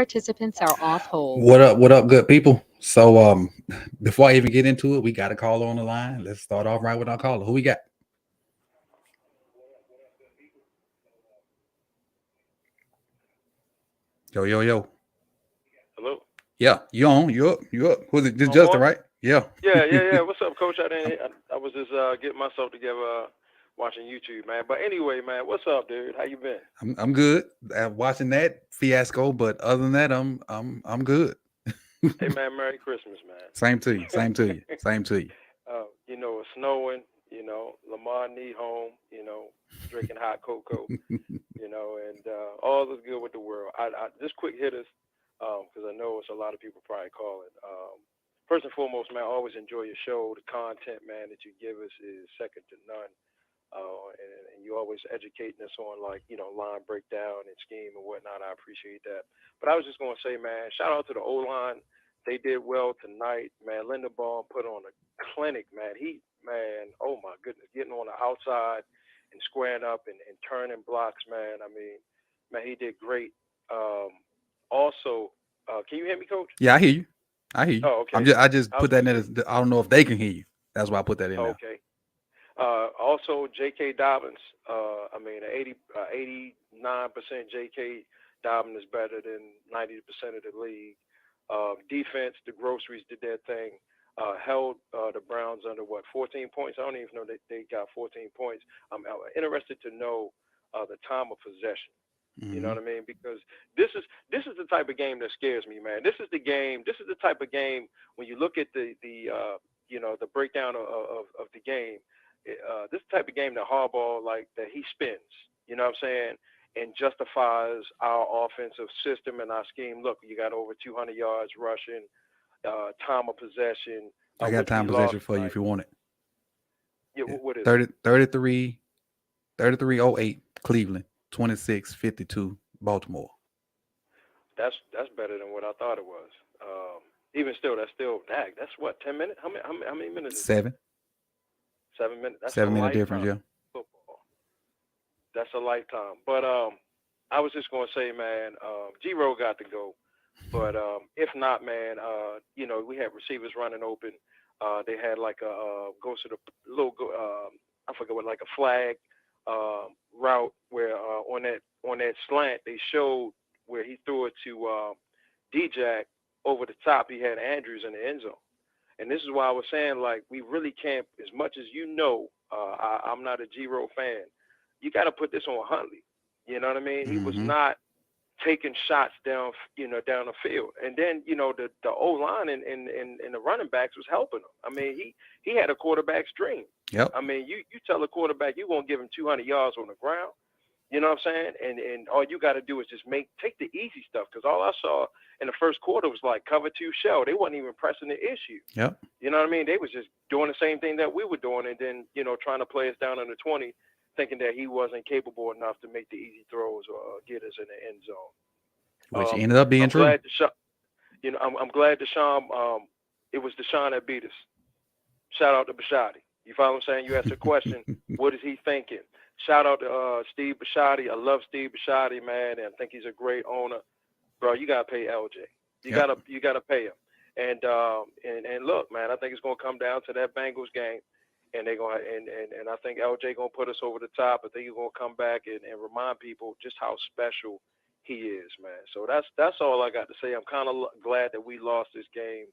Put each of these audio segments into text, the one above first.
participants are off hold. What up, good people? So before I even get into it, we got a caller on the line. Let's start off right with our caller. Who we got? Yo, yo, yo. Hello. Yeah, you on? You up? Who's it? This I'm Justin, on. right? Yeah. Yeah. What's up, Coach? I was just getting myself together, watching YouTube, man. But anyway, man, what's up, dude? How you been? I'm good. Watching that fiasco, but other than that, I'm good. Hey, man, Merry Christmas, man. Same to you. Same to you. Same to you. It's snowing. Lamar need home. Drinking hot cocoa. And all is good with the world. I just quick hitters, because I know it's a lot of people probably calling. First and foremost, man, I always enjoy your show. The content, man, that you give us is second to none. And you always educating us on, like, line breakdown and scheme and whatnot. I appreciate that. But I was just going to say, man, shout out to the O-line. They did well tonight, man. Lindenbaum put on a clinic, man. Oh, my goodness, getting on the outside and squaring up and turning blocks, man. I mean, man, he did great. Also, can you hear me, Coach? Yeah, I hear you. I hear you. Oh, okay. I just put that in as I don't know if they can hear you. That's why I put that in there. Okay. Also, J.K. Dobbins. 89% J.K. Dobbins is better than 90% of the league. Defense, the groceries did their thing. Held the Browns under 14 points? I don't even know that they got 14 points. I'm interested to know the time of possession. You know what I mean? Because this is the type of game that scares me, man. This is the game. This is the type of game when you look at the breakdown of the game. This is the type of game that Harbaugh, like, that he spins. You know what I'm saying? And justifies our offensive system and our scheme. Look, you got over 200 yards rushing, time of possession. I got time possession for you if you want it. Yeah, what is 30, 33, 33-08 Cleveland, 26-52 Baltimore. That's better than what I thought it was. Even still, that's what, 10 minutes? How many minutes? 7. 7 minutes. That's 7-minute difference, yeah. Football. That's a lifetime. But I was just gonna say, man, G-Row got to go. But if not, man, we had receivers running open. They had like a goes to the little I forget what, like a flag route where on that slant they showed where he threw it to D-Jack over the top. He had Andrews in the end zone. And this is why I was saying, like, we really can't, as much as I'm not a G-Row fan, you got to put this on Huntley. You know what I mean? He was not taking shots down the field. And then, the O-line and the running backs was helping him. I mean, he had a quarterback's dream. Yep. I mean, you tell a quarterback you're going to give him 200 yards on the ground. You know what I'm saying? And all you got to do is just take the easy stuff, because all I saw in the first quarter was like cover 2 shell. They wasn't even pressing the issue. Yep. You know what I mean? They was just doing the same thing that we were doing, and then, trying to play us down in the 20, thinking that he wasn't capable enough to make the easy throws or get us in the end zone. Which ended up being true. I'm glad Deshaun, it was Deshaun that beat us. Shout out to Bisciotti. You follow what I'm saying? You asked a question, what is he thinking? Shout out to Steve Bisciotti. I love Steve Bisciotti, man, and I think he's a great owner. Bro, you gotta pay LJ. You gotta pay him. And look, man, I think it's gonna come down to that Bengals game, and they're gonna and I think LJ gonna put us over the top. I think he's gonna come back and remind people just how special he is, man. So that's all I got to say. I'm kind of glad that we lost this game.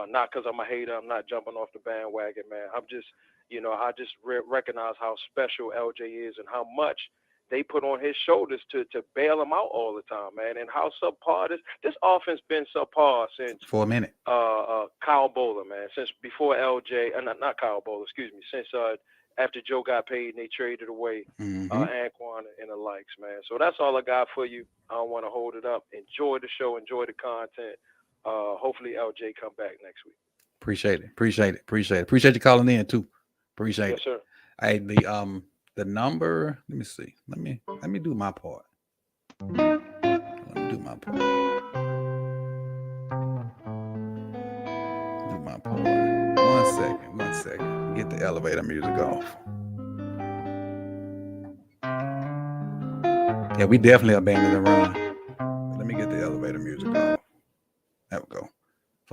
Not because I'm a hater. I'm not jumping off the bandwagon, man. I'm just, I just recognize how special LJ is and how much they put on his shoulders to bail him out all the time, man. And how subpar this offense been subpar since for a minute. Kyle Bowler, man. Since before LJ, not Kyle Bowler, excuse me. Since after Joe got paid and they traded away Anquan and the likes, man. So that's all I got for you. I don't want to hold it up. Enjoy the show. Enjoy the content. Hopefully LJ come back next week. Appreciate it. Appreciate you calling in too. Appreciate it. Yes, sir. Hey, the number. Let me see. Let me do my part. Let me do my part. One second. Get the elevator music off. Yeah, we definitely abandoned the run. Let me get the elevator music off.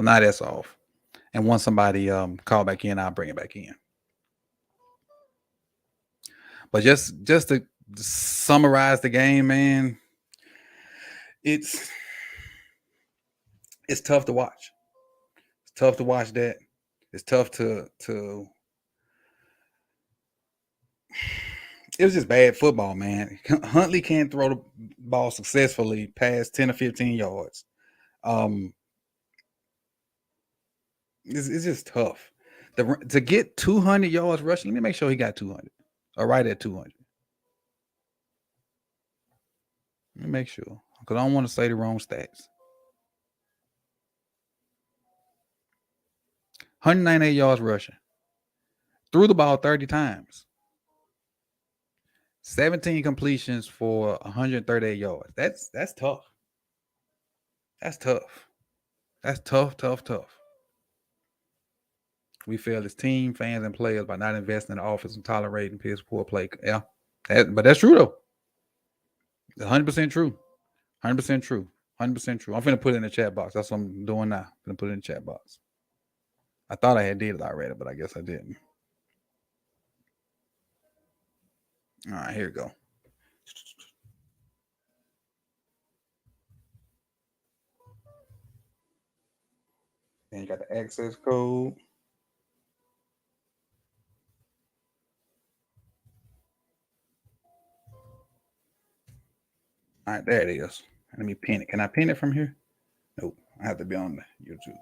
now that's off. And once somebody call back in, I'll bring it back in. But just to summarize the game, man, it's tough to watch. It's tough to watch that. It's tough to it was just bad football, man. Huntley can't throw the ball successfully past 10 or 15 yards. It's just tough. To get 200 yards rushing, let me make sure he got 200 or right at 200. Let me make sure because I don't want to say the wrong stats. 198 yards rushing. Threw the ball 30 times. 17 completions for 138 yards. That's tough. That's tough. That's tough. We failed as team, fans, and players by not investing in the offense and tolerating piss poor play. Yeah, but that's true though. 100% true. 100% true. 100% true. I'm finna put it in the chat box. That's what I'm doing now. I'm finna put it in the chat box. I thought I had did it already, but I guess I didn't. All right, here we go. Then you got the access code. All right, there it is. Let me pin it. Can I pin it from here? Nope. I have to be on the YouTube.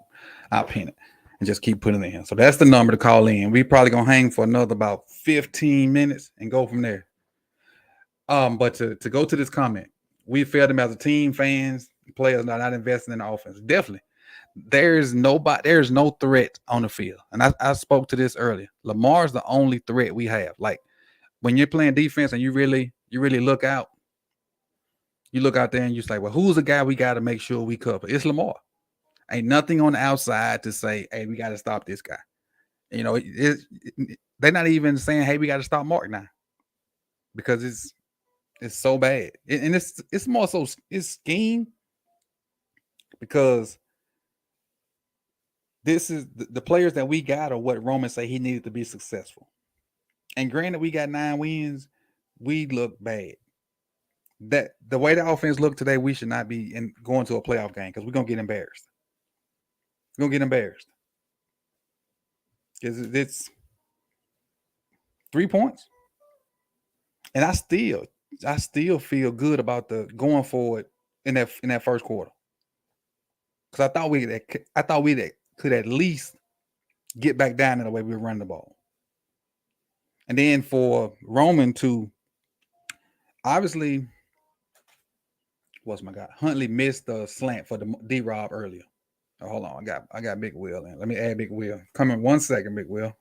I'll pin it and just keep putting it in. So that's the number to call in. We probably gonna hang for another about 15 minutes and go from there. But to go to this comment, we failed them as a team, fans, players not investing in the offense. Definitely. There's no threat on the field. And I spoke to this earlier. Lamar's the only threat we have. Like when you're playing defense and you really look out, you look out there and you're like, well, who's the guy we got to make sure we cover? It's Lamar. Ain't nothing on the outside to say, hey, we got to stop this guy. You know, they're not even saying, hey, we got to stop Mark now because it's so bad. And it's more so it's scheme because this is the players that we got are what Roman say he needed to be successful. And granted, we got 9 wins. We look bad. That the way the offense looked today, we should not be going to a playoff game because we're gonna get embarrassed. We're gonna get embarrassed because it's 3 points, and I still feel good about the going forward in that first quarter because I thought we could at least get back down in the way we were running the ball, and then for Roman to obviously. What's my guy? Huntley missed the slant for the D-Rob earlier. Oh, hold on, I got Big Will in. Let me add Big Will. Come in 1 second, Big Will.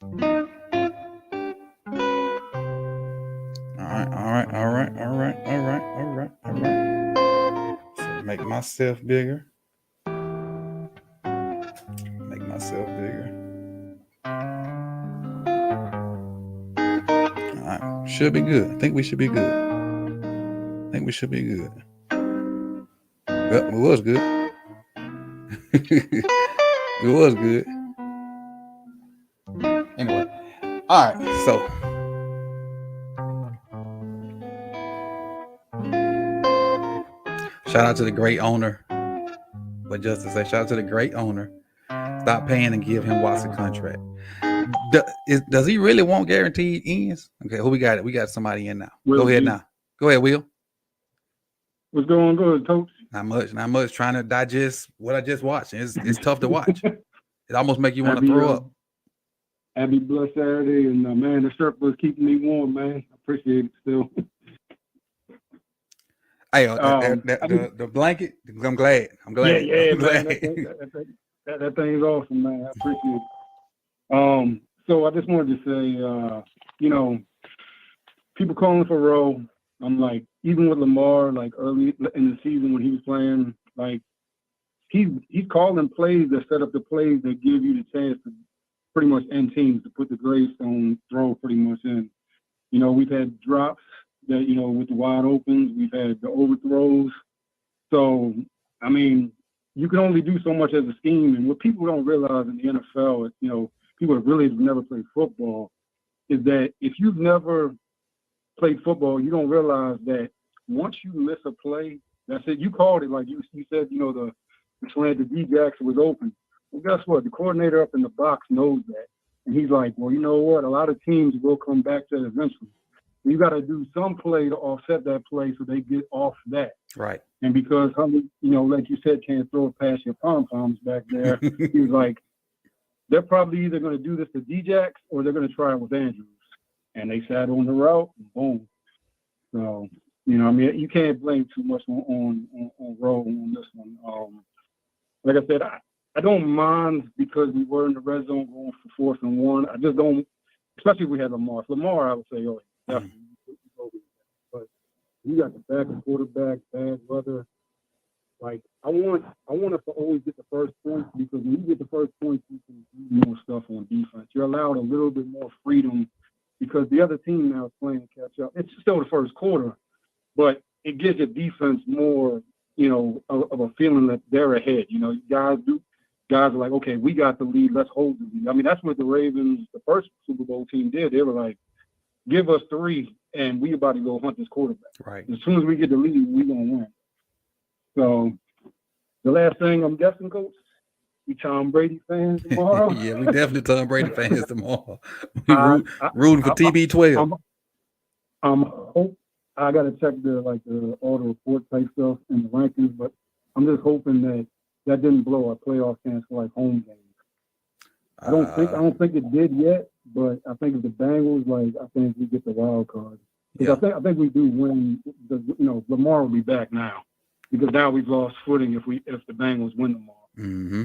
All right. So make myself bigger. All right, should be good. I think we should be good. Well, it was good. It was good. Anyway, all right. So, shout out to the great owner. But just to say, shout out to the great owner. Stop paying and give him Watson contract. Does he really want guaranteed ends? Okay, who we got? We got somebody in now. Go ahead now. Go ahead, Will. What's going on, Coach? Not much. Trying to digest what I just watched. It's tough to watch. It almost makes you want to throw up. Happy blessed Saturday, and man, the shirt was keeping me warm, man. I appreciate it still. Hey, the blanket. I'm glad. Yeah, I'm man. glad. That thing's awesome, man. I appreciate it. So I just wanted to say, people calling for Rowe. I'm like, even with Lamar, like early in the season when he was playing, like he's calling plays that set up the plays that give you the chance to pretty much end teams, to put the gravestone throw pretty much in. We've had drops that, with the wide opens, we've had the overthrows. So I mean, you can only do so much as a scheme. And what people don't realize in the NFL, is, people that really have never played football, is that if you've never played football, you don't realize that once you miss a play, that's it. You called it like you said, the slant to D Jackson was open. Well, guess what? The coordinator up in the box knows that. And he's like, well, you know what? A lot of teams will come back to it eventually. You got to do some play to offset that play so they get off that. Right. And because Huntley, like you said, can't throw it past your pom-poms back there, he was like, they're probably either going to do this to Djax or they're going to try it with Andrews. And they sat on the route, and boom. So, you can't blame too much on Rowe on this one. Like I said, I don't mind because we were in the red zone going for 4th and 1. I just don't, especially if we had Lamar. If Lamar, I would say, oh, definitely. But you got the backup quarterback, bad weather. Like, I want us to always get the first point because when you get the first point, you can do more stuff on defense. You're allowed a little bit more freedom because the other team now is playing catch up. It's still the first quarter, but it gives your defense more, of a feeling that they're ahead. Guys are like, okay, we got the lead. Let's hold the lead. I mean, that's what the Ravens, the first Super Bowl team did. They were like, give us 3, and we about to go hunt this quarterback. Right. As soon as we get the lead, we're going to win. So the last thing I'm guessing, Coach, we Tom Brady fans tomorrow. Yeah, we definitely Tom Brady fans tomorrow. We rooting for TB12. I got to check all the report type stuff and the rankings, but I'm just hoping that didn't blow our playoff chance for home games. I don't think it did yet, but I think if the Bengals, I think we get the wild card. Because I think we do win. Lamar will be back now because now we've lost footing if the Bengals win tomorrow. Mm-hmm.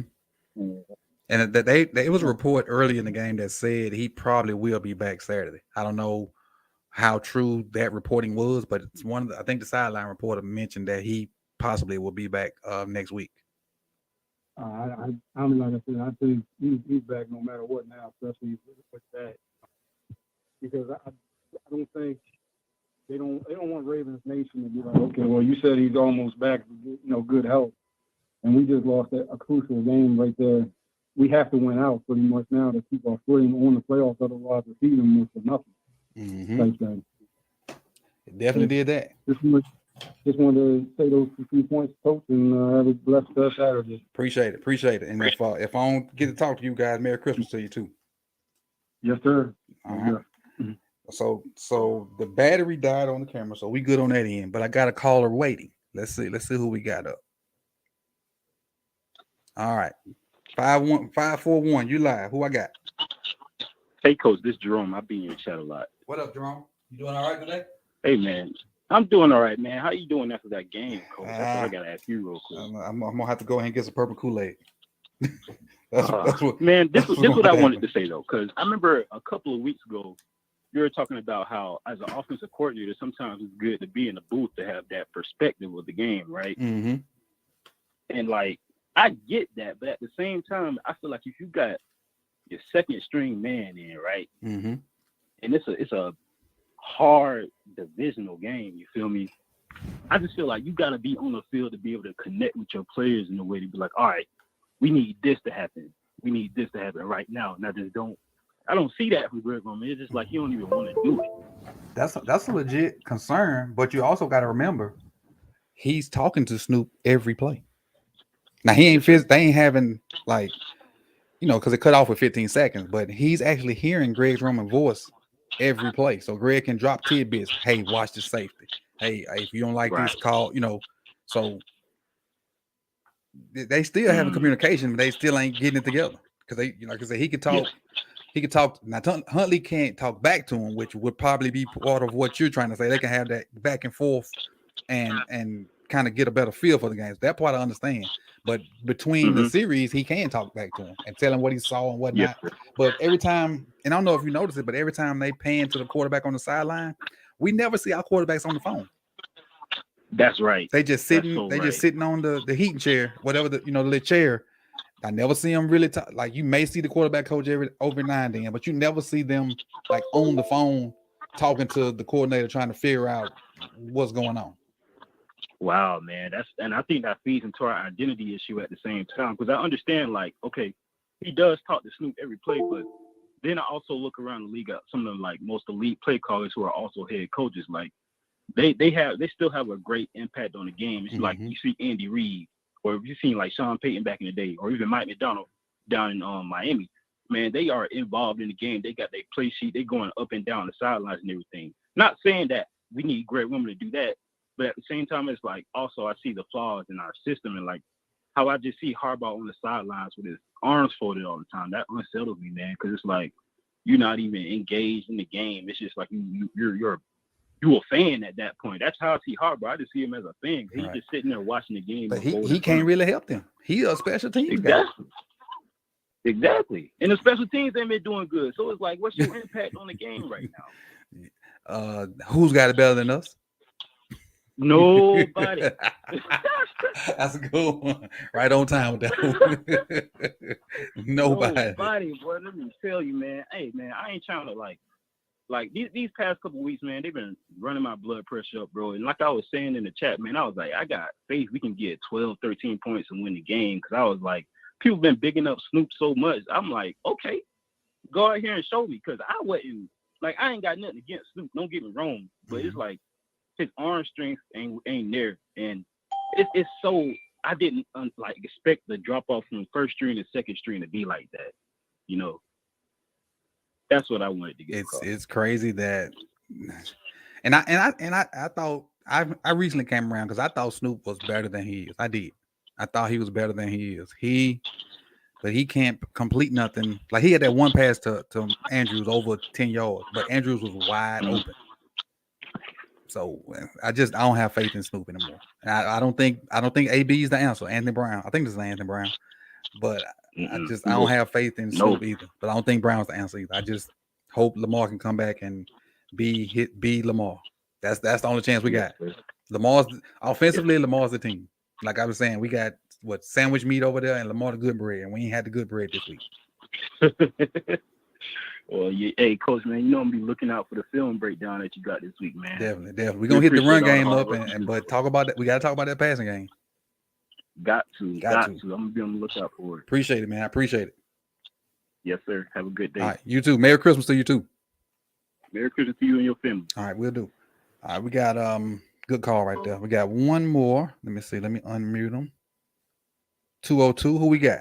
And it was a report early in the game that said he probably will be back Saturday. I don't know how true that reporting was, but it's I think the sideline reporter mentioned that he possibly will be back next week. I mean, like I said, I think he's back no matter what now, especially with that, because I don't think they don't want Ravens Nation to be like, okay, well, you said he's almost back, good health, and we just lost a crucial game right there. We have to win out pretty much now to keep our footing on the playoffs, otherwise the season was for nothing. Mm-hmm. It definitely did that. Just wanted to say those few points, Coach, and have a blessed Saturday. Appreciate it. And if I don't get to talk to you guys, Merry Christmas to you too. Yes, sir. All right. Mm-hmm. So the battery died on the camera, so we good on that end. But I got a caller waiting. Let's see who we got up. All right, 541. You live. Who I got? Hey, Coach, this is Jerome. I've been in your chat a lot. What up, Jerome? You doing all right today? Hey, man. I'm doing all right, man. How you doing after that game, Coach? That's what I got to ask you real quick. I'm going to have to go ahead and get some purple Kool-Aid. that's what, man, this is what I wanted to say, though, because I remember a couple of weeks ago, you were talking about how, as an offensive coordinator, sometimes it's good to be in the booth to have that perspective of the game, right? Mm-hmm. And, I get that, but at the same time, I feel like if you got your second string man in, right? Mm-hmm. And it's a hard divisional game, you feel me? I just feel like you got to be on the field to be able to connect with your players in a way to be like, all right, we need this to happen. We need this to happen right now. And I don't see that from Greg Roman. It's just like you don't even want to do it. That's a legit concern, but you also got to remember he's talking to Snoop every play. Now they ain't having because it cut off with 15 seconds, but he's actually hearing Greg's Roman voice every play. So Greg can drop tidbits. Hey, watch the safety. Hey, if you don't like this, call, so they still having communication, but they still ain't getting it together. Because they, like I said, he could talk. Now Huntley can't talk back to him, which would probably be part of what you're trying to say. They can have that back and forth and kind of get a better feel for the games. That part I understand. But between the series, he can talk back to him and tell him what he saw and whatnot. Yes, but every time, and I don't know if you notice it, but every time they pan to the quarterback on the sideline, we never see our quarterbacks on the phone. That's right. They just sitting. Just sitting on the heating chair, whatever the little chair. I never see them really talk. Like you may see the quarterback coach every now and then, but you never see them on the phone talking to the coordinator trying to figure out what's going on. Wow, man, and I think that feeds into our identity issue at the same time, because I understand, like, okay, he does talk to Snoop every play, but then I also look around the league at some of the like most elite play callers who are also head coaches. Like they still have a great impact on the game. It's like you see Andy Reid, or if you seen like Sean Payton back in the day, or even Mike McDonald down in Miami. Man, they are involved in the game. They got their play sheet. They're going up and down the sidelines and everything. Not saying that we need great women to do that, but at the same time, it's like also I see the flaws in our system, and like how I just see Harbaugh on the sidelines with his arms folded all the time. That unsettles me, man, because it's like you're not even engaged in the game. It's just like you're a fan at that point. That's how I see Harbaugh. I just see him as a fan. He's just sitting there watching the game. But he can't really help them. He's a special teams guy. Exactly. And the special teams ain't been doing good. So it's like, what's your impact on the game right now? Who's got it better than us? Nobody. That's a good one. Right on time with that one. Nobody, boy. Let me tell you, man. Hey, man, I ain't trying to like these past couple weeks, man, they've been running my blood pressure up, bro. And like I was saying in the chat, man, I was like, I got faith we can get 12, 13 points and win the game. Because I was like, people been bigging up Snoop so much. I'm like, okay, go out here and show me. Because I wasn't, like, I ain't got nothing against Snoop. Don't get me wrong. But it's like, his arm strength ain't there, and it's so I didn't like expect the drop off from first string to second string to be like that, you know. That's what I wanted to get. It's crazy that, and I thought I recently came around because I thought Snoop was better than he is. I did. I thought he was better than he is. But he can't complete nothing. Like he had that one pass to Andrews over 10 yards, but Andrews was wide open. So I don't have faith in Snoop anymore. And I don't think AB is the answer. Anthony Brown. I think this is Anthony Brown. But I don't have faith in Snoop either. But I don't think Brown's the answer either. I just hope Lamar can come back and be Lamar. That's the only chance we got. Lamar's the team. Like I was saying, we got sandwich meat over there and Lamar the good bread, and we ain't had the good bread this week. Well, hey, Coach, man, you know I'm be looking out for the film breakdown that you got this week, man. Definitely. We're gonna hit the run game up, but talk about that. We gotta talk about that passing game. Got to. I'm gonna be on the lookout for it. Appreciate it, man. I appreciate it. Yes, sir. Have a good day. All right, you too. Merry Christmas to you too. Merry Christmas to you and your family. All right, we'll do. All right, we got good call right there. We got one more. Let me see. Let me unmute them. 202. Who we got?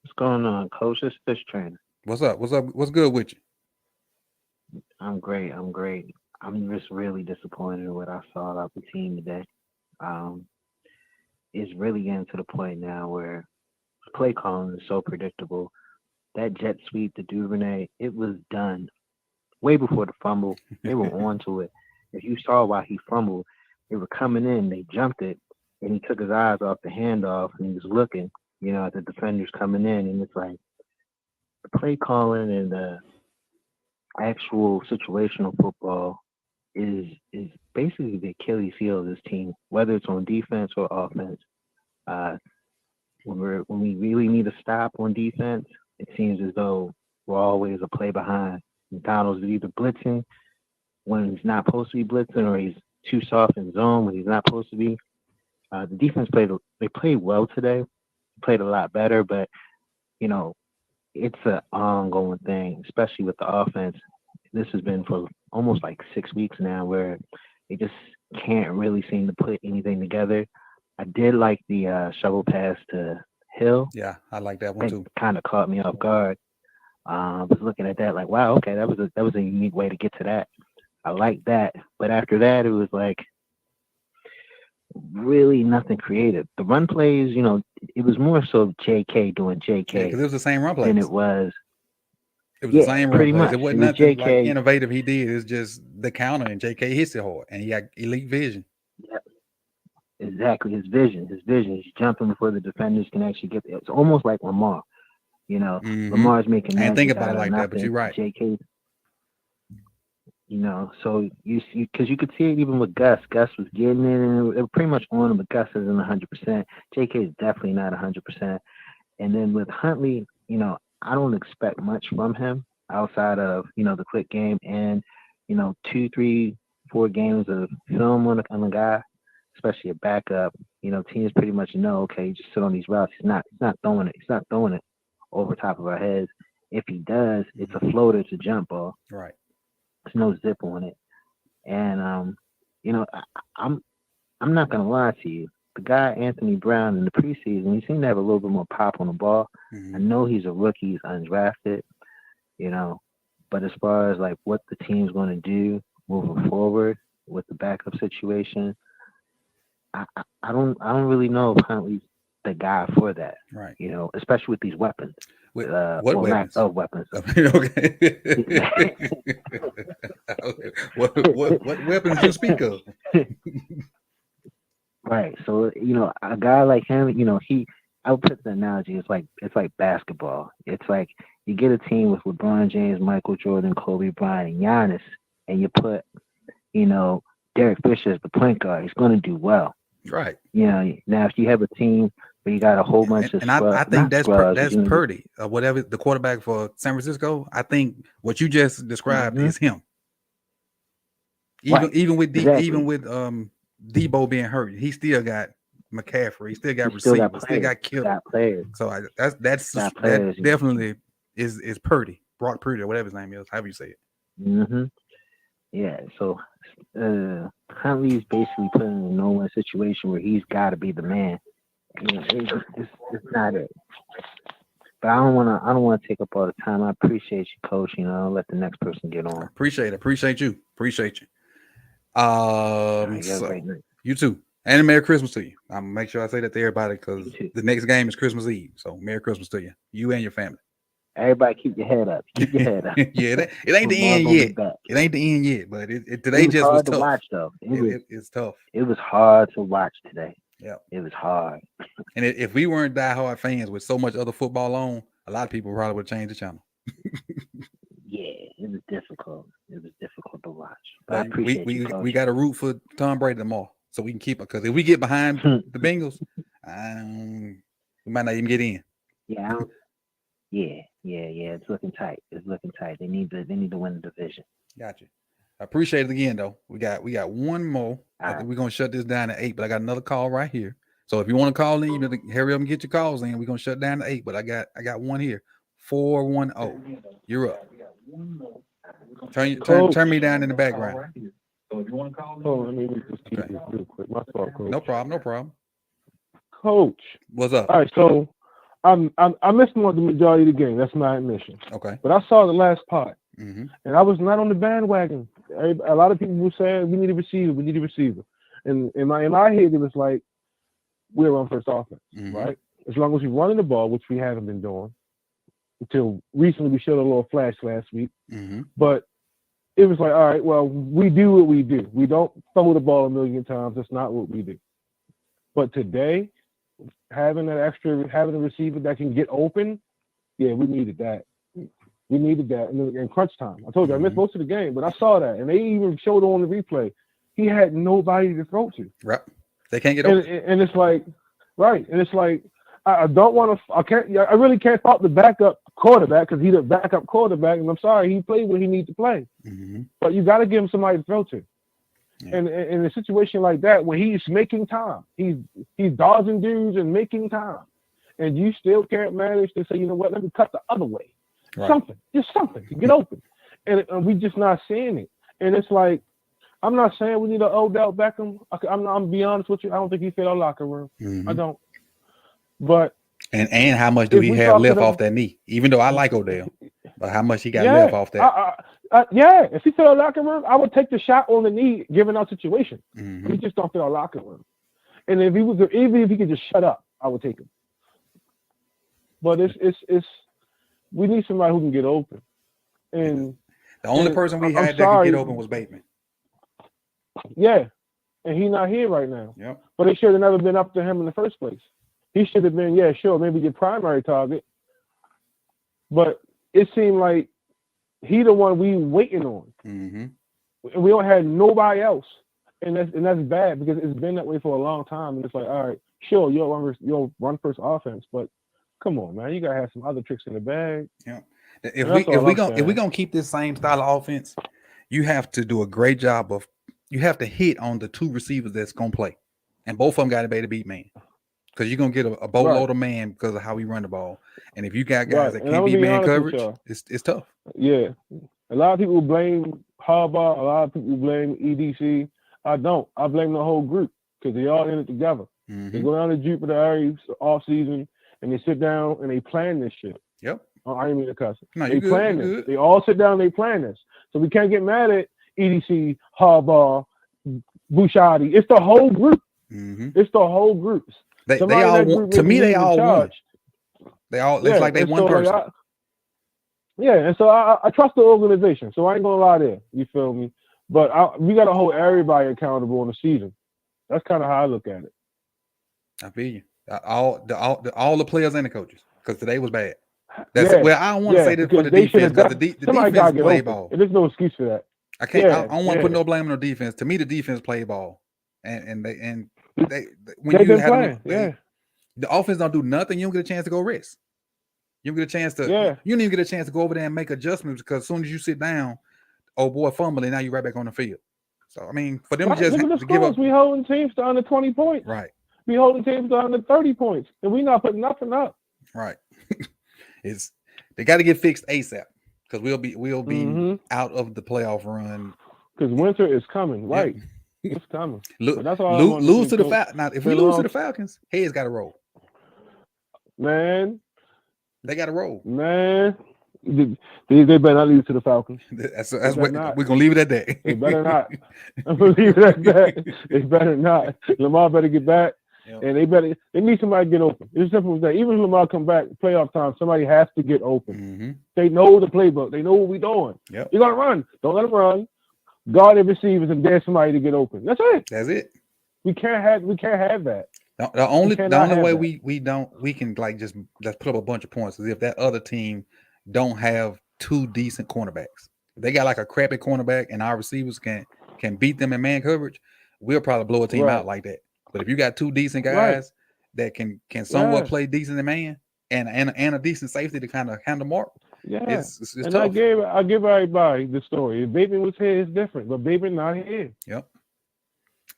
What's going on, Coach? It's Fish Trainer. What's up? What's good with you? I'm great. I'm just really disappointed in what I saw about the team today. It's really getting to the point now where play calling is so predictable. That jet sweep, the Duvernay, it was done way before the fumble. They were onto it. If you saw why he fumbled, they were coming in, they jumped it, and he took his eyes off the handoff, and he was looking, at the defenders coming in, and it's like, the play calling and the actual situational football is basically the Achilles heel of this team, whether it's on defense or offense. When we really need a stop on defense, it seems as though we're always a play behind. McDonald's is either blitzing when he's not supposed to be blitzing, or he's too soft in zone when he's not supposed to be. The defense played well today, played a lot better, but it's an ongoing thing, especially with the offense. This has been for almost like 6 weeks now where they just can't really seem to put anything together. I did like the shovel pass to Hill. Yeah, I like that one too. It kind of caught me off guard. I was looking at that like, wow, okay, that was a unique way to get to that. I like that. But after that, it was like really nothing creative. The run plays, it was more so JK doing JK. Yeah, because it was the same run plays. And it was the same run pretty plays. much. It wasn't nothing like innovative he did. It's just the counter, and JK hits it hard, and he got elite vision. Yeah, exactly. His vision. He's jumping before the defenders can actually get there. It's almost like Lamar. Lamar's making. I didn't think about it like that, but you're right. JK. So because you could see it even with Gus. Gus was getting it, and it was pretty much on him, but Gus isn't 100%. JK is definitely not 100%. And then with Huntley, I don't expect much from him outside of, the quick game and, 2, 3, 4 games of film on the guy, especially a backup, teams pretty much know, okay, just sit on these routes. He's not throwing it. He's not throwing it over top of our heads. If he does, it's a floater, it's a jump ball. Right. There's no zip on it. And I'm not gonna lie to you. The guy Anthony Brown in the preseason, he seemed to have a little bit more pop on the ball. I know he's a rookie, he's undrafted, but as far as like what the team's going to do moving forward with the backup situation, I don't really know if Huntley's the guy for that. Right. Especially with these weapons. What weapons? Not weapons. Okay. what weapons do you speak of? Right. So, a guy like him, I would put the analogy, it's like basketball. It's like you get a team with LeBron James, Michael Jordan, Kobe Bryant, and Giannis, and you put, Derek Fisher as the point guard, he's going to do well. Right. Now if you have a team where you got a whole bunch of scrubs, I think that's Purdy, whatever the quarterback for San Francisco. I think what you just described is him. Even with Debo being hurt, he still got McCaffrey. He still got receivers. Still got killers. So that definitely is Purdy, Brock Purdy, or whatever his name is, however you say it. Yeah. So Huntley's basically put in a no-win situation where he's got to be the man. It's not it. But I don't want to take up all the time. I appreciate you, Coach. I'll let the next person get on. Appreciate you. You too. And Merry Christmas to you. I'm gonna make sure I say that to everybody because the next game is Christmas Eve. So Merry Christmas to you. You and your family. Everybody keep your head up. Keep your head up. Yeah, it ain't the end yet. It ain't the end yet, but today just was tough. To watch, though. It's tough. It was hard to watch today. Yeah. It was hard. And if we weren't diehard fans with so much other football on, a lot of people probably would change the channel. Yeah, it was difficult. It was difficult to watch. But I appreciate we got to root for Tom Brady tomorrow so we can keep it. Because if we get behind the Bengals, we might not even get in. Yeah. It's looking tight. They need to win the division. Gotcha. I appreciate it again, though. We got one more. Right. We're gonna shut this down at 8, but I got another call right here. So if you want to call in, you better hurry up and get your calls in. We're gonna shut down at 8, but I got one here. 410. You're up. Turn me down in the background. So if you want to call me, let me just keep this real quick. My fault, Coach. No problem. Coach, what's up? All right, so I missed the majority of the game. That's my admission. Okay. But I saw the last part, and I was not on the bandwagon. A lot of people were saying we need a receiver. And in my head, it was like we're on first offense, right? As long as we're running the ball, which we haven't been doing until recently. We showed a little flash last week, but it was like, all right, well, we do what we do. We don't throw the ball a million times. That's not what we do. But today, having a receiver that can get open, yeah, we needed that. We needed that in crunch time. I told you I missed most of the game, but I saw that, and they even showed on the replay. He had nobody to throw to. Right. They can't get open. And it's like, right. And it's like, I don't want to. I really can't fault the backup quarterback because he's a backup quarterback, and I'm sorry, he played what he needs to play. But you got to give him somebody to throw to. Yeah. And in a situation like that, when he's making time, he's dodging dudes and making time, and you still can't manage to say, you know what, let me cut the other way. Right. Something to get open. And we just not seeing it. And it's like, I'm not saying we need an Odell Beckham. I'm be honest with you, I don't think he fit our locker room. I don't. But and how much do we have left off that knee? Even though I like Odell, but how much he got left off that? If he fit our locker room, I would take the shot on the knee given our situation. He just don't fit our locker room. And even if he could just shut up, I would take him. But it's we need somebody who can get open. And the only person we had that could get open was Bateman. Yeah. And he's not here right now. Yep. But it should have never been up to him in the first place. He should have been, maybe your primary target. But it seemed like he the one we waiting on. And we don't have nobody else. And that's bad because it's been that way for a long time. And it's like, all right, sure, you'll run first offense, but come on, man, you gotta have some other tricks in the bag. Yeah. If we're gonna keep this same style of offense, you have to do a great job of you have to hit on the two receivers that's gonna play, and both of them got to be able to beat man. Because you're gonna get a boatload of man because of how we run the ball. And if you got guys that And can't I'm beat gonna be man honest with coverage, y'all. it's tough. Yeah. A lot of people blame Harbaugh. A lot of people blame EDC. I don't. I blame the whole group because they all in it together. They go down to Jupiter area off season and they sit down and they plan this shit. Yep. Oh, I didn't mean to cuss. No, They you plan good. You this. good. They all sit down and they plan this. So we can't get mad at EDC, Harbaugh, Bushati. It's the whole group. It's the whole group. They Somebody in all that want, group to is me they leading the all won. charge. They all it's like they and one so, person. And so I trust the organization. So I ain't gonna lie there. You feel me? But we gotta hold everybody accountable in the season. That's kind of how I look at it. I feel you. All the players and the coaches, because today was bad. That's it. Well, I don't want to say this for the defense because the defense played ball. And there's no excuse for that. I can't. I don't want to put no blame on the defense. To me, the defense played ball, and they when They've you been had playing. them, the offense don't do nothing. You don't get a chance to go rest. You don't get a chance to. You don't even get a chance to go over there and make adjustments because as soon as you sit down, oh boy, fumble, and now you're right back on the field. So I mean, for them to just to give up, we holding teams to under 20 points. Right. We holding teams to under 30 points, and we not putting nothing up. Right. They got to get fixed ASAP because we'll be out of the playoff run. Because winter is coming, right? Yep. It's coming. That's all. Lose to the Falcons. Now, if we lose to the Falcons, heads got to roll. Man, they got to roll. Man, they better not lose to the Falcons. That's what we're gonna leave it at that. They better not. I'm gonna leave it at that. They better not. Lamar better get back. Yep. And they need somebody to get open. It's simple as that. Even if Lamar come back playoff time, somebody has to get open. They know the playbook. They know what we're doing. Yep. You're gonna run. Don't let them run. Guard the receivers and dare somebody to get open. That's it. That's it. We can't have that. The only way we can like just let's put up a bunch of points is if that other team don't have two decent cornerbacks. If they got like a crappy cornerback and our receivers can beat them in man coverage, we'll probably blow a team out like that. But if you got two decent guys that can somewhat play decent in man and a decent safety to kind of handle Mark, it's and tough. I give everybody the story. If Bateman was here, it's different, but Bateman not here. Yep.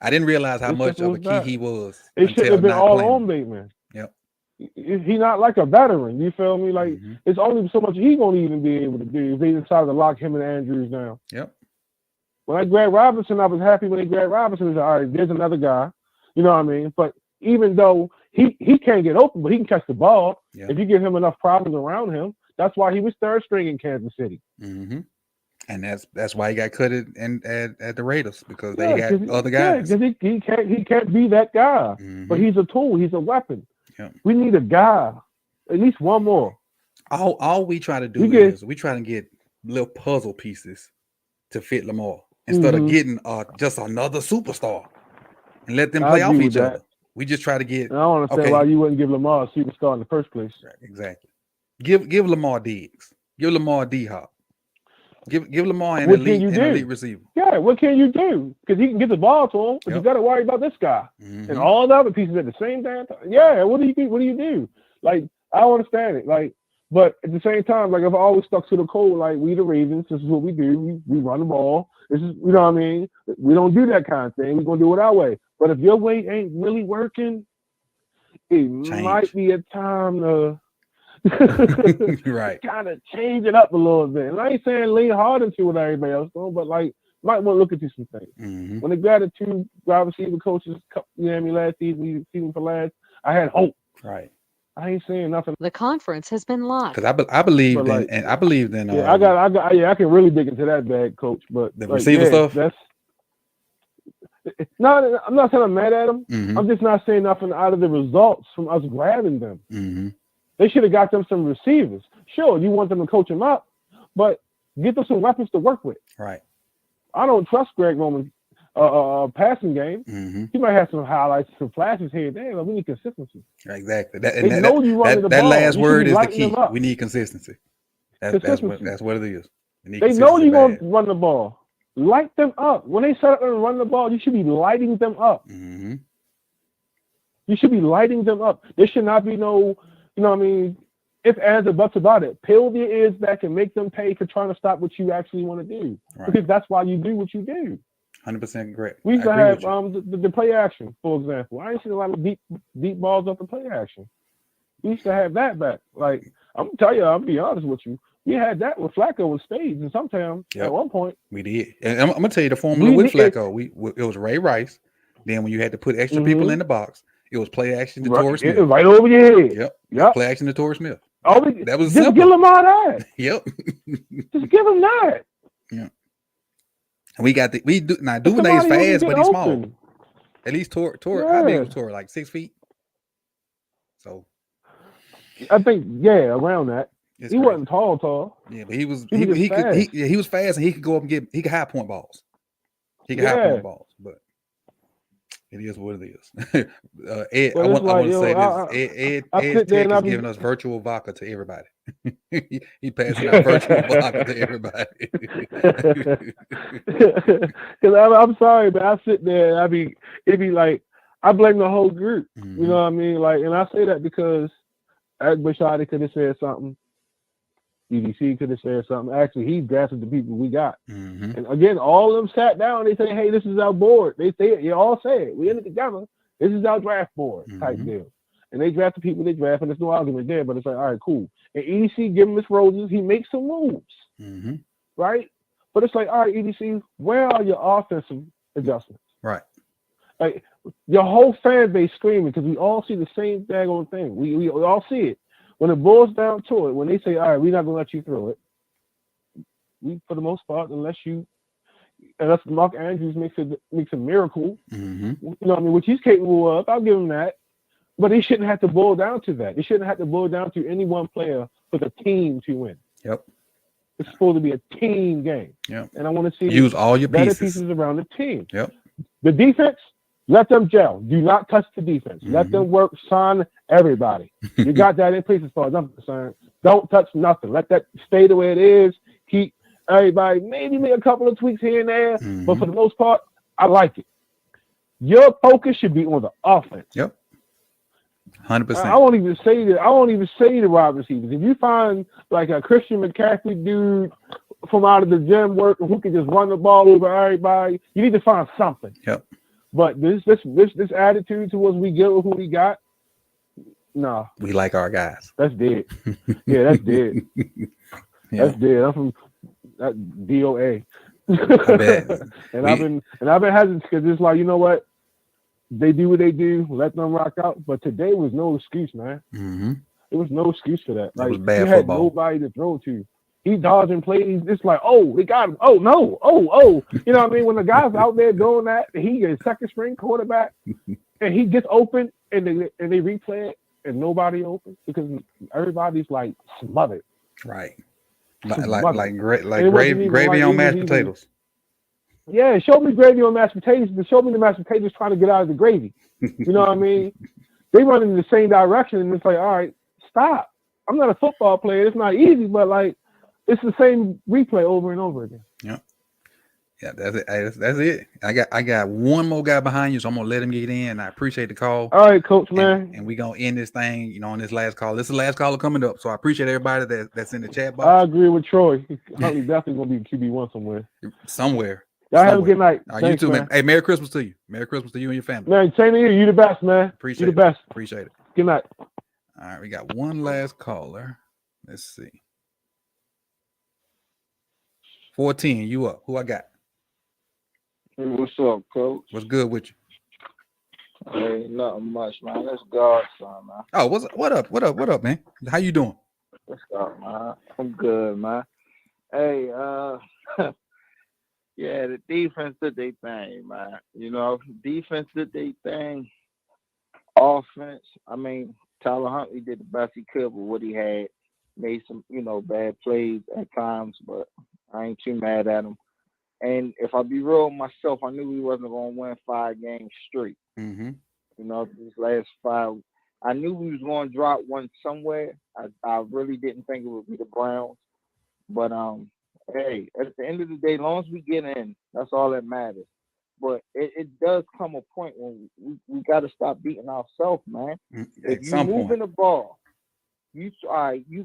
I didn't realize how much of a key he was. It should have been all on Bateman. Yep. He's not like a veteran. You feel me? Like it's only so much he gonna even be able to do if they decided to lock him and Andrews down. Yep. When I grabbed Robinson, I was happy when they grabbed Robinson. It's all right, there's another guy. You know what I mean? But even though he can't get open, but he can catch the ball. Yep. If you give him enough problems around him, that's why he was third string in Kansas City. And that's why he got cut at the Raiders because they got other guys. Yeah, because he can't be that guy. But he's a tool. He's a weapon. We need a guy, at least one more. All we try to do is we try to get little puzzle pieces to fit Lamar instead of getting just another superstar and let them play off each other. We just try to get. And I don't understand why you wouldn't give Lamar a superstar in the first place. Right, exactly. Give Lamar Diggs. Give Lamar D-Hop. Give Lamar an elite receiver. Yeah, what can you do? Because he can get the ball to him, but you got to worry about this guy and all the other pieces at the same time. Yeah, what do you do? Like, I don't understand it. Like, but at the same time, like I've always stuck to the code. Like we the Ravens, this is what we do. We run the ball. This is, you know what I mean. We don't do that kind of thing. We're gonna do it our way. But if your way ain't really working, it might be a time to. Right. Kind of change it up a little bit. And I ain't saying lean hard into what everybody else doing, but like might want to look into some things. When they got the two wide receiver coaches, you know what I mean, last season for last, I had hope. Right. I ain't saying nothing. The conference has been locked. Because I believe in I believe in I can really dig into that bag, coach. But the receiver stuff. That's no, I'm not saying I'm mad at them. I'm just not saying nothing out of the results from us grabbing them. They should have got them some receivers. Sure, you want them to coach them up, but get them some weapons to work with. Right. I don't trust Greg Roman's passing game. He might have some highlights, some flashes here and there, but we need consistency. Exactly. That last word is the key. We need consistency. That's what it is. They know you're going to run the ball. Light them up. When they set up and run the ball, you should be lighting them up. You should be lighting them up. There should not be no... You know what I mean? If ands or buts about it, peel their ears back and make them pay for trying to stop what you actually want to do. Right. Because that's why you do what you do. 100% correct. We used I to agree have with you. the play action, for example. I ain't seen a lot of deep balls off the play action. We used to have that back. Like, I'm gonna tell you, I'll be honest with you. We had that with Flacco with spades, and sometimes at one point we did. And I'm gonna tell you the formula with Flacco. It was Ray Rice. Then when you had to put extra people in the box, it was play action to Torrey Smith. Right over your head. Yep. Play action to Torrey Smith. That was just simple. give him all that. Yep. Just give him that. Yeah. And we got Duvernay's fast, but he's small. At least Torrey. How big was Torrey? Like 6 feet. So I think around that. He wasn't tall. Yeah, but he was fast and he could go up and he could high point balls. He could high point balls, but it is what it is. Ed, I want to say this. Ed Tech is giving us virtual vodka to everybody. he passing out virtual vodka to everybody. Because I'm sorry, but I sit there and it'd be like, I blame the whole group. Mm-hmm. You know what I mean? Like, and I say that because Bashadi could have said something. EDC could have said something. Actually, he drafted the people we got. Mm-hmm. And again, all of them sat down. They say, hey, this is our board. They say it. You all say it. We in it together. This is our draft board type deal. And they draft the people they draft, and there's no argument there. But it's like, all right, cool. And EDC give him his roses. He makes some moves, right? But it's like, all right, EDC, where are your offensive adjustments? Right. Like your whole fan base screaming because we all see the same daggone thing. We all see it. When it boils down to it, when they say, all right, we're not going to let you throw it, we, for the most part, unless Mark Andrews makes a miracle, you know what I mean, which he's capable of, I'll give him that. But he shouldn't have to boil down to that. It shouldn't have to boil down to any one player for the team to win. Yep. It's supposed to be a team game. Yep. And I want to see use all your better pieces around the team. Yep. The defense, let them gel. Do not touch the defense. Let them work. Sign everybody. You got that in place as far as I'm concerned. Don't touch nothing. Let that stay the way it is. Keep everybody, maybe make a couple of tweaks here and there. But for the most part, I like it. Your focus should be on the offense. Yep. 100%. I won't even say that. I won't even say the wide receivers. If you find like a Christian McCaffrey dude from out of the gym work who can just run the ball over everybody, you need to find something. Yep. But this attitude towards we get with who we got, no. We like our guys. That's dead. Yeah, that's dead. That's dead. I'm from that DOA. I bet. I've been hesitant because it's like, you know what? They do what they do. Let them rock out. But today was no excuse, man. There was no excuse for that. Like, it was bad he football. had nobody to throw to. He dodging plays. It's like, oh, they got him. Oh, no. Oh. You know what I mean? When the guy's out there doing that, he is second string quarterback, and he gets open, and they replay it, and nobody open because everybody's like smothered. Right. Like gravy on mashed potatoes. Yeah, show me gravy on mashed potatoes, but show me the mashed potatoes trying to get out of the gravy. You know what I mean? They run in the same direction, and it's like, all right, stop. I'm not a football player. It's not easy, but like, it's the same replay over and over again. Yeah, that's it. That's it. I got one more guy behind you, so I'm gonna let him get in. I appreciate the call. All right, Coach, man. And we're gonna end this thing, on this last call. This is the last caller coming up, so I appreciate everybody that's in the chat box. I agree with Troy. Huntley definitely gonna be QB1 somewhere. Somewhere. Y'all have a good night. All right, you too, man. Hey, Merry Christmas to you. Merry Christmas to you and your family. Man, same to you. You the best, man. Appreciate you the best. Appreciate it. Good night. All right, we got one last caller. Let's see. 410, you up? Who I got? Hey, what's up, Coach? What's good with you? Hey, nothing much, man. That's God's son, man. Oh, what up, man? How you doing? What's up, man? I'm good, man. Hey, yeah, the defense did their thing, man. Defense did their thing. Offense, I mean, Tyler Huntley did the best he could with what he had. Made some, bad plays at times, but I ain't too mad at him. And if I be real with myself, I knew we wasn't going to win 5 games straight. These last 5, I knew we was going to drop one somewhere. I really didn't think it would be the Browns. But, hey, at the end of the day, as long as we get in, that's all that matters. But it does come a point when we got to stop beating ourselves, man. If you're moving the ball, You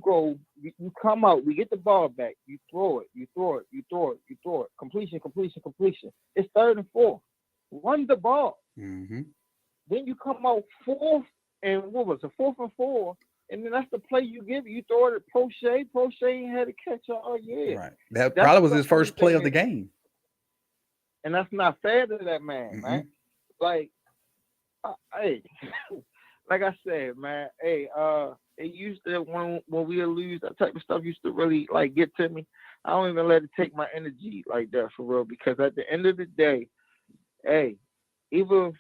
go, you come out, we get the ball back, you throw it. Completion. It's 3rd and 4. Run the ball. Mm-hmm. Then you come out 4th and 4th and 4, and then that's the play you give. You throw it at Prochet. Prochet ain't had a catch all year. Right. That That's probably was the his first only play of thing the game. and that's not fair to that man, Mm-mm. man. Like, hey, like I said, man. Hey, it used to when we would lose, that type of stuff used to really like get to me. I don't even let it take my energy like that for real, because at the end of the day, hey, even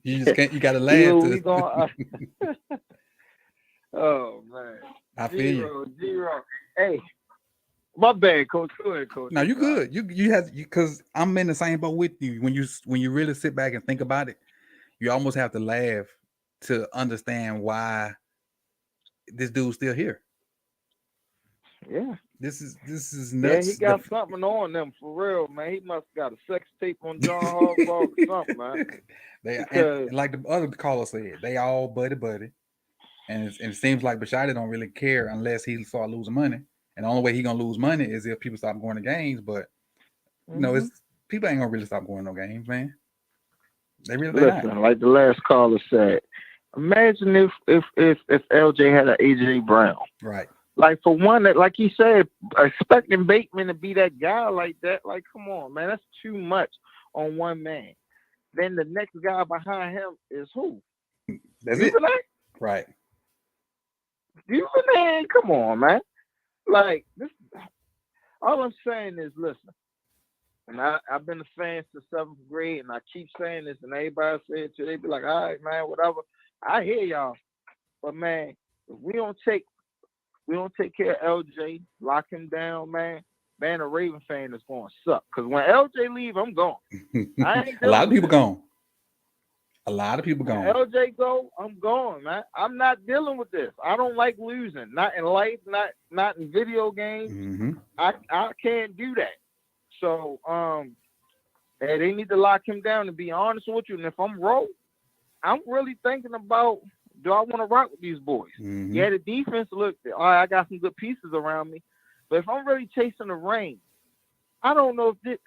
You just can't. You got to laugh. even we gonna. Oh man, I feel you. zero. Hey, my bad, coach. Go ahead, coach. No, you good. You have because I'm in the same boat with you. When you really sit back and think about it, you almost have to laugh to understand why this dude's still here. Yeah. This is Yeah, nuts. he got something on them for real, man. He must got a sex tape on John Harbaugh or something, man. And like the other caller said, they all buddy. And it seems like Bashada don't really care unless he start losing money. And the only way he gonna lose money is if people stop going to games. But you know, it's people ain't gonna really stop going to no games, man. They really listen, not. like the last caller said. Imagine if LJ had an AJ Brown. Right. Like for one, that like he said, expecting Bateman to be that guy like that, like come on, man, that's too much on one man. Then the next guy behind him is who? That's it. Right. Man, come on, man. Like this, all I'm saying is, listen. And I've been a fan since 7th grade, and I keep saying this, and everybody say it too. They be like, all right, man, whatever. I hear y'all, but man, if we don't take care of LJ, lock him down, man. Being a Raven fan is going to suck. Because when LJ leave, I'm gone. I ain't A lot of people this. gone. A lot of people gone. When LJ go, I'm gone, man. I'm not dealing with this. I don't like losing. Not in life, not in video games. Mm-hmm. I can't do that. So, hey, they need to lock him down, to be honest with you. And if I'm wrong, I'm really thinking about, do I want to rock with these boys? Mm-hmm. Yeah, the defense looked, all right, I got some good pieces around me. But if I'm really chasing the rain, I don't know if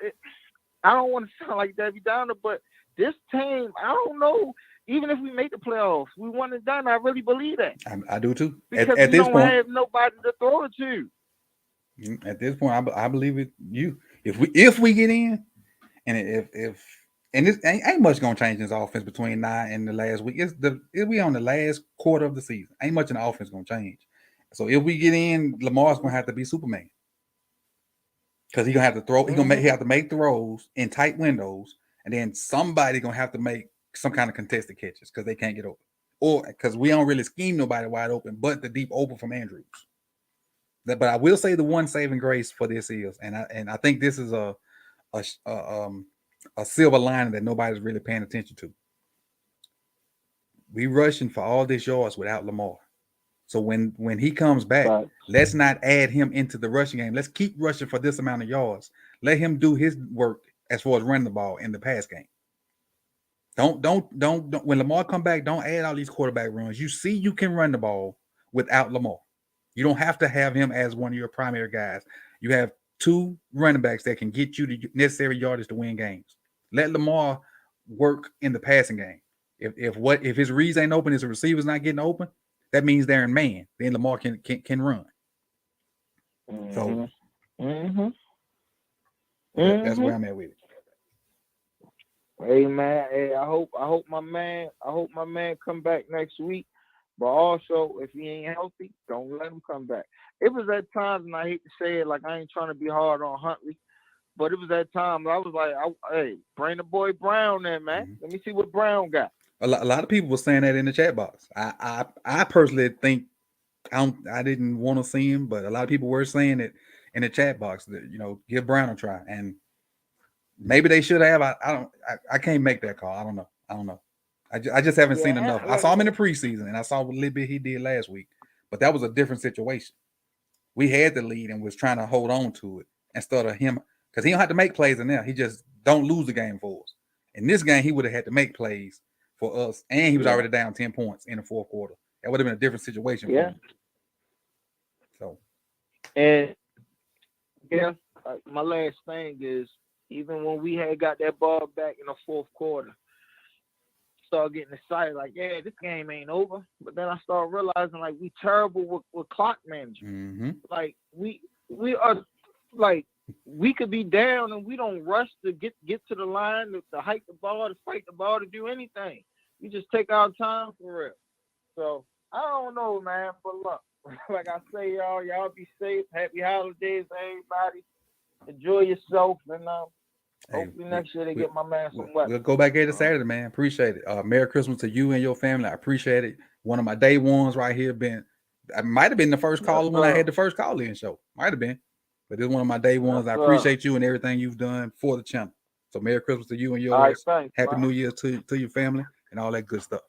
I don't want to sound like Debbie Downer, but this team, I don't know. Even if we make the playoffs, we won and done. I really believe that. I do too. Because at we this don't point, have nobody to throw it to. At this point, I believe it. If we get in, and if this ain't much gonna change in this offense between now and the last week. We on the last quarter of the season. Ain't much in the offense gonna change. So if we get in, Lamar's gonna have to be Superman, because he gonna have to throw. He have to make throws in tight windows, and then somebody gonna have to make some kind of contested catches because they can't get open, or because we don't really scheme nobody wide open, but the deep open from Andrews. But I will say the one saving grace for this is, and I think this is a silver lining that nobody's really paying attention to. We rushing for all this yards without Lamar. So when he comes back, let's not add him into the rushing game. Let's keep rushing for this amount of yards. Let him do his work as far as running the ball in the pass game. Don't when Lamar come back, don't add all these quarterback runs. You see you can run the ball without Lamar. You don't have to have him as one of your primary guys. You have two running backs that can get you the necessary yardage to win games. Let Lamar work in the passing game. If his reads ain't open, his receiver's not getting open, that means they're in man. Then Lamar can run. So that's where I'm at with it. Hey man, hey, I hope my man come back next week. But also, if he ain't healthy, don't let him come back. It was at times, and I hate to say it, like I ain't trying to be hard on Huntley, but it was at times I was like, hey, bring the boy Brown in, man. Mm-hmm. Let me see what Brown got. A lot of people were saying that in the chat box. I personally think I didn't want to see him, but a lot of people were saying it in the chat box that give Brown a try, and maybe they should have. I can't make that call. I don't know. I just haven't seen enough. I saw him in the preseason, and I saw what little bit he did last week, but that was a different situation. We had the lead and was trying to hold on to it instead of him, because he don't have to make plays in there. He just don't lose the game for us. In this game, he would have had to make plays for us, and he was Yeah. already down 10 points in the fourth quarter. That would have been a different situation Yeah. for him. So, And yeah, my last thing is, even when we had got that ball back in the fourth quarter, started getting excited, like, yeah, this game ain't over. But then I started realizing, like, we terrible with clock management. mm-hmm. Like, we are, like, we could be down and we don't rush to get to the line, to hike the ball, to fight the ball, to do anything. We just take our time for real. So I don't know, man. But look, like I say, y'all be safe. Happy holidays, everybody. Enjoy yourself, and hopefully next year they get my man some weapons. We'll go back here to Saturday, man. Appreciate it. Merry Christmas to you and your family. I appreciate it. One of my day ones right here. I might have been the first caller when I had the first call in show. Might have been, but this is one of my day ones. I appreciate you and everything you've done for the channel. So Merry Christmas to you and yours. All right, thanks, Happy man. New Year to your family and all that good stuff.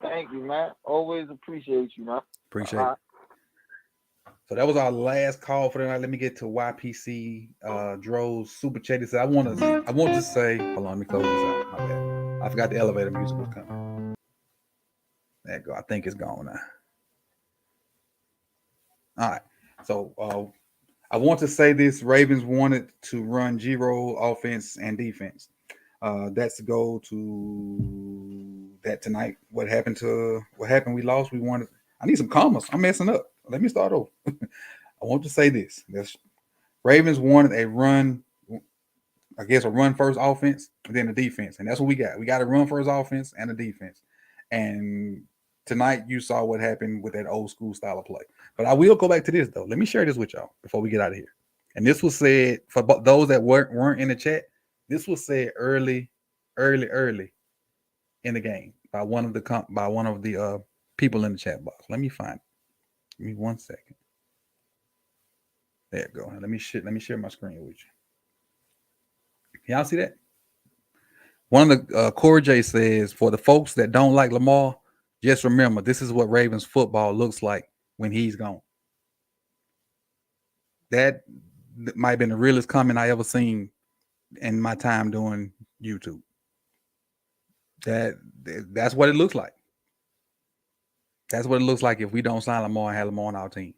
Thank you, man. Always appreciate you, man. Appreciate it. So that was our last call for tonight. Let me get to YPC Dro's super chat. He said, I want to say, hold on, let me close this out. My bad. I forgot the elevator music was coming. There you go. I think it's gone now. All right. So I want to say this. Ravens wanted to run G-roll offense and defense. That's to go to that tonight. What happened? We lost. I need some commas. I'm messing up. Let me start over. I want to say this. Ravens wanted a run first offense and then a defense. And that's what we got. We got a run first offense and a defense. And tonight you saw what happened with that old school style of play. But I will go back to this, though. Let me share this with y'all before we get out of here. And this was said for those that weren't in the chat. This was said early in the game by one of the people in the chat box. Let me find it. Give me 1 second. There you go. Let me share my screen with you. Y'all see that? One of the Corey J says, for the folks that don't like Lamar, just remember this is what Ravens football looks like when he's gone. That might have been the realest comment I ever seen in my time doing YouTube. That's what it looks like. That's what it looks like if we don't sign Lamar and have Lamar on our team.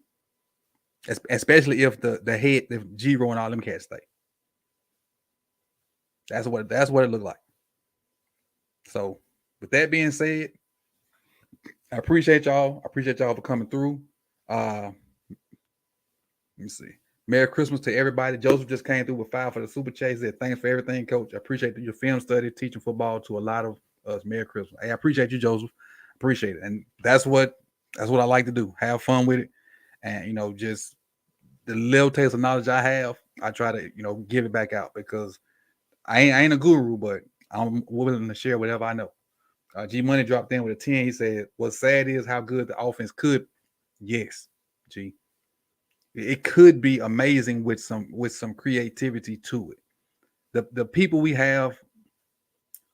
Especially if the G-Ro and all them cats stay. That's what it looked like. So with that being said, I appreciate y'all. I appreciate y'all for coming through. Let me see. Merry Christmas to everybody. Joseph just came through with 5 for the super chase. Said thanks for everything, Coach. I appreciate your film study, teaching football to a lot of us. Merry Christmas. Hey, I appreciate you, Joseph. Appreciate it. And that's what I like to do. Have fun with it. And just the little taste of knowledge I have, I try to, give it back out because I ain't a guru, but I'm willing to share whatever I know. G Money dropped in with a 10. He said, what's sad is how good the offense could. Yes, G. It could be amazing with some creativity to it. The people we have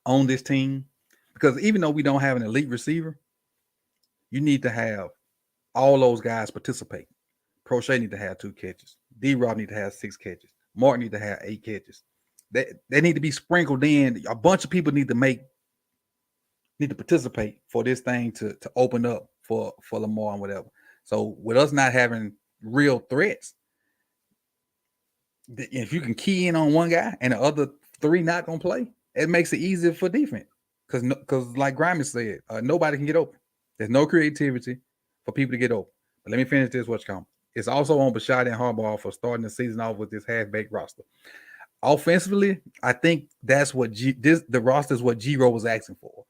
on this team, because even though we don't have an elite receiver, you need to have all those guys participate. Prochet need to have 2 catches. D-Rob need to have 6 catches. Martin need to have 8 catches. They need to be sprinkled in. A bunch of people need to participate for this thing to open up for Lamar and whatever. So with us not having real threats, if you can key in on one guy and the other 3 not gonna play, it makes it easier for defense. Because like Grimes said, nobody can get open. There's no creativity for people to get open. But let me finish this. What's coming? It's also on Bashad and Harbaugh for starting the season off with this half-baked roster. Offensively, I think that's what the roster is what G-Ro was asking for.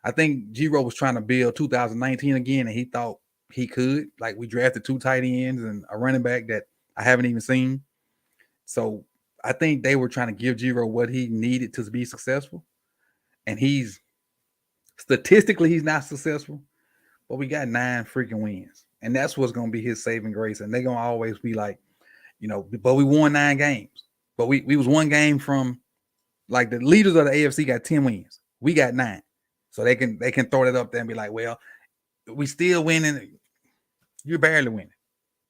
I think G-Ro was trying to build 2019 again, and he thought he could. Like, we drafted 2 tight ends and a running back that I haven't even seen. So I think they were trying to give G-Ro what he needed to be successful. And statistically, he's not successful, but we got 9 freaking wins. And that's what's going to be his saving grace. And they're going to always be like, but we won 9 games. But we was 1 game from, like, the leaders of the AFC got 10 wins. We got 9. So they can throw that up there and be like, well, we still winning. You're barely winning.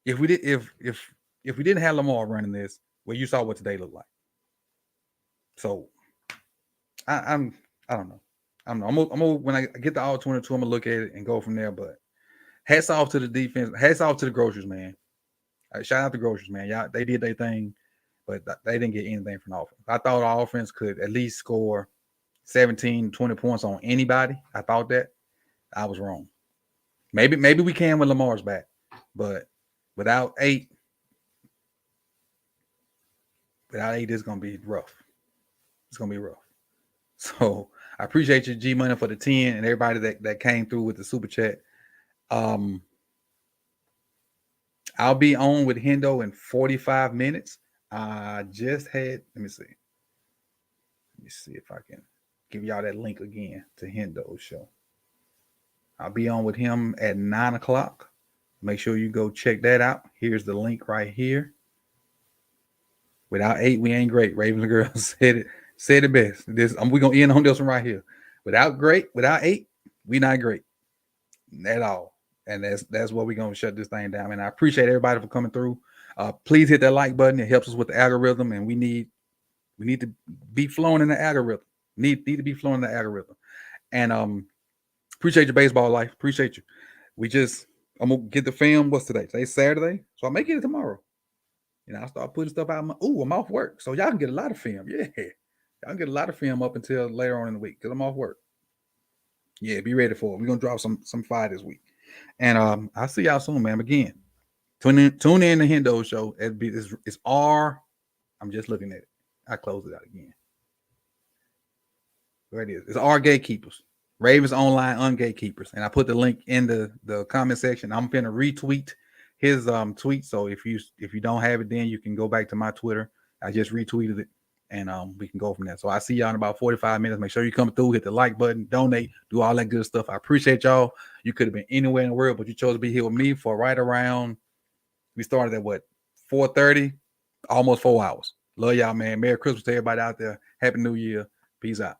If we didn't have Lamar running this, well, you saw what today looked like. So I don't know. I'm gonna when I get the all 22, I'm gonna look at it and go from there. But hats off to the defense. Hats off to the Grocers, man. Shout out to Grocers, man. Y'all, they did their thing, but they didn't get anything from the offense. I thought our offense could at least score 17, 20 points on anybody. I thought that. I was wrong. Maybe we can when Lamar's back, but without 8, it's gonna be rough. It's gonna be rough. So I appreciate you, G Money, for the 10 and everybody that came through with the super chat. I'll be on with Hendo in 45 minutes. I just had, let me see if I can give y'all that link again to Hendo's show. I'll be on with him at 9 o'clock. Make sure you go check that out. Here's the link right here. Without 8, we ain't great. Ravens and Girls said it best. We're gonna end on this one right here. Without 8, we not great at all. And that's what we're gonna shut this thing down. And I appreciate everybody for coming through. Please hit that like button. It helps us with the algorithm, and we need to be flowing in the algorithm. Need to be flowing in the algorithm. And appreciate your baseball life. Appreciate you. I'm gonna get the film. What's today? Today's Saturday, so I may get it tomorrow. I'll start putting stuff out. I'm off work, so y'all can get a lot of film. Yeah, y'all can get a lot of film up until later on in the week because I'm off work. Yeah, be ready for it. We're gonna drop some fire this week, and I'll see y'all soon, man. Again, tune in to Hendo show. It's R. I'm just looking at it. I close it out again. Where it is? It's R Gatekeepers. Ravens Online Ungatekeepers, and I put the link in the comment section. I'm gonna retweet his tweet. So if you don't have it, then you can go back to my Twitter. I just retweeted it, and we can go from there. So I see y'all in about 45 minutes. Make sure you come through, hit the like button, donate, do all that good stuff. I appreciate y'all. You could have been anywhere in the world, but you chose to be here with me for right around. We started at 4:30, almost 4 hours. Love y'all, man. Merry Christmas to everybody out there. Happy New Year. Peace out.